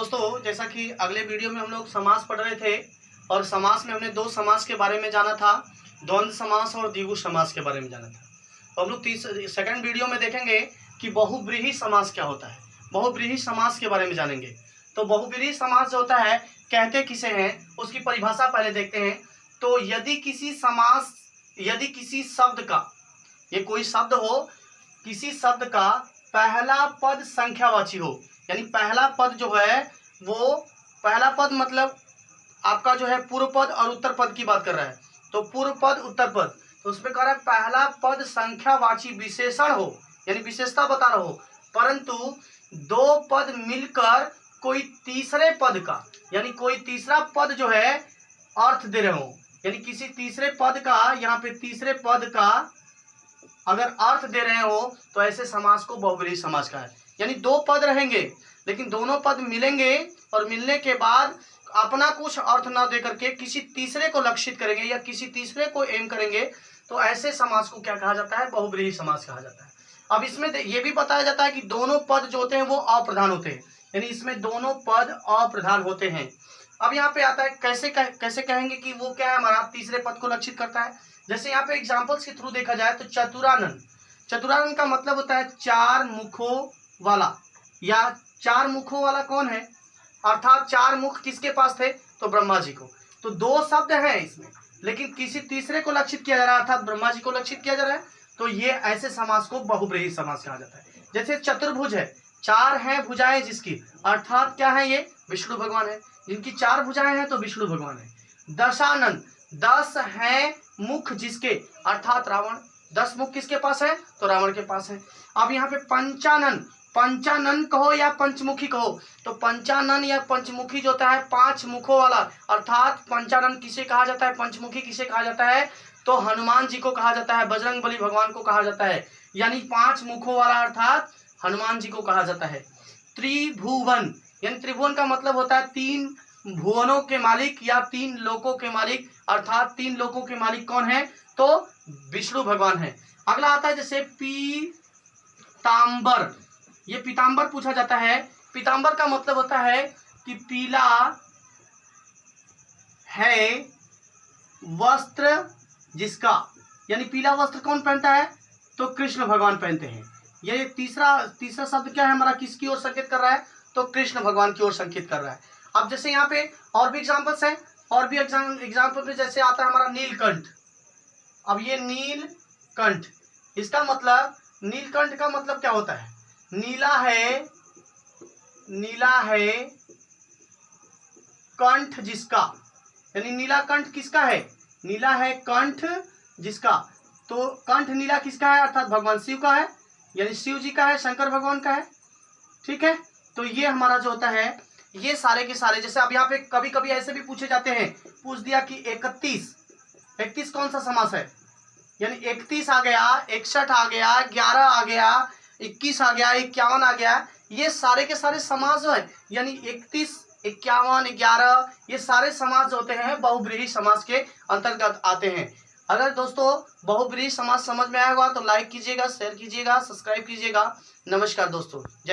दोस्तों, जैसा कि अगले वीडियो में हम लोग समास पढ़ रहे थे और समास में हमने दो समास के बारे में जाना था, द्वंद्व समास और द्विगु समास के बारे में जाना था। तो हम लोग सेकंड वीडियो में देखेंगे कि बहुव्रीहि समास क्या होता है। बहुव्रीहि समास के बारे में जानेंगे। तो बहुव्रीहि समास जो होता है कहते किसे हैं उसकी परिभाषा पहले देखते हैं। तो यदि किसी शब्द का, ये कोई शब्द हो, किसी शब्द का पहला पद संख्यावाची हो, यानी पहला पद जो है वो पहला पद मतलब आपका जो है पूर्व पद और उत्तर पद की बात कर रहा है। तो पूर्व पद उत्तर पद, तो उसमें कह रहा है पहला पद संख्यावाची विशेषण हो, यानी विशेषता बता रहा हो, परंतु दो पद मिलकर कोई तीसरे पद का, यानी कोई तीसरा पद जो है अर्थ दे रहे हो, यानी किसी तीसरे पद का, यहाँ पे तीसरे पद का अगर अर्थ दे रहे हो तो ऐसे समास को बहुव्रीहि समास का है। यानी दो पद रहेंगे लेकिन दोनों पद मिलेंगे और मिलने के बाद अपना कुछ अर्थ ना दे करके किसी तीसरे को लक्षित करेंगे या किसी तीसरे को एम करेंगे, तो ऐसे समास को क्या कहा जाता है? बहुव्रीहि समास कहा जाता है। अब इसमें ये भी बताया जाता है कि दोनों पद जो होते हैं वो अप्रधान होते हैं, यानी इसमें दोनों पद अप्रधान होते हैं। अब यहाँ पे आता है कैसे कहेंगे कि वो क्या है, हमारा तीसरे पद को लक्षित करता है। जैसे यहाँ पे एग्जाम्पल्स के थ्रू देखा जाए तो चतुरानन का मतलब होता है चार मुखों वाला, या चार मुखों वाला कौन है, अर्थात चार मुख किसके पास थे? तो ब्रह्मा जी को। तो दो शब्द हैं इसमें लेकिन किसी तीसरे को लक्षित किया जा रहा है, अर्थात ब्रह्मा जी को लक्षित किया जा रहा है, तो ये ऐसे समास को बहुव्रीहि समास कहा जाता है। जैसे चतुर्भुज है, चार हैं भुजाएं जिसकी, अर्थात क्या है? ये विष्णु भगवान है, जिनकी चार भुजाएं हैं तो विष्णु भगवान है। दशानन, 10 हैं मुख जिसके, अर्थात रावण। 10 मुख किसके पास है? तो रावण के पास है। अब यहाँ पे पंचानन कहो या पंचमुखी कहो, तो पंचानन या पंचमुखी जो होता है 5 मुखों वाला, अर्थात पंचानन किसे कहा जाता है, पंचमुखी किसे कहा जाता है? तो हनुमान जी को कहा जाता है, बजरंगबली भगवान को कहा जाता है, यानी 5 मुखों वाला अर्थात हनुमान जी को कहा जाता है। त्रिभुवन, यानी त्रिभुवन का मतलब होता है 3 भुवनों के मालिक या 3 लोकों के मालिक, अर्थात 3 लोकों के मालिक कौन है? तो विष्णु भगवान है। अगला आता है जैसे पीतांबर, ये पीतांबर पूछा जाता है। पीतांबर का मतलब होता है कि पीला है वस्त्र जिसका, यानी पीला वस्त्र कौन पहनता है? तो कृष्ण भगवान पहनते हैं। ये तीसरा शब्द क्या है हमारा, किसकी ओर संकेत कर रहा है? तो कृष्ण भगवान की ओर संकेत कर रहा है। अब जैसे यहाँ पे और भी एग्जाम्पल्स हैं, और भी एग्जाम्पल में जैसे आता है हमारा नीलकंठ। अब ये नीलकंठ, इसका मतलब, नीलकंठ का मतलब क्या होता है? नीला है कंठ जिसका, यानी नीला कंठ किसका है? नीला है कंठ जिसका, तो कंठ नीला किसका है? अर्थात भगवान शिव का है, यानी शिव जी का है, शंकर भगवान का है। ठीक है, तो ये हमारा जो होता है, ये सारे के सारे, जैसे अब यहाँ पे कभी कभी ऐसे भी पूछे जाते हैं, पूछ दिया कि 31 कौन सा समास है, यानी 31 आ गया, 61 आ गया, 11 आ गया, 21 आ गया, 51 आ गया, ये सारे के सारे समास जो है, यानी 31, 51, 11, ये सारे समास जो होते हैं बहुव्रीहि समास के अंतर्गत आते हैं। अगर दोस्तों बहुव्रीहि समास समझ में आया होगा तो लाइक कीजिएगा, शेयर कीजिएगा, सब्सक्राइब कीजिएगा। नमस्कार दोस्तों, जय।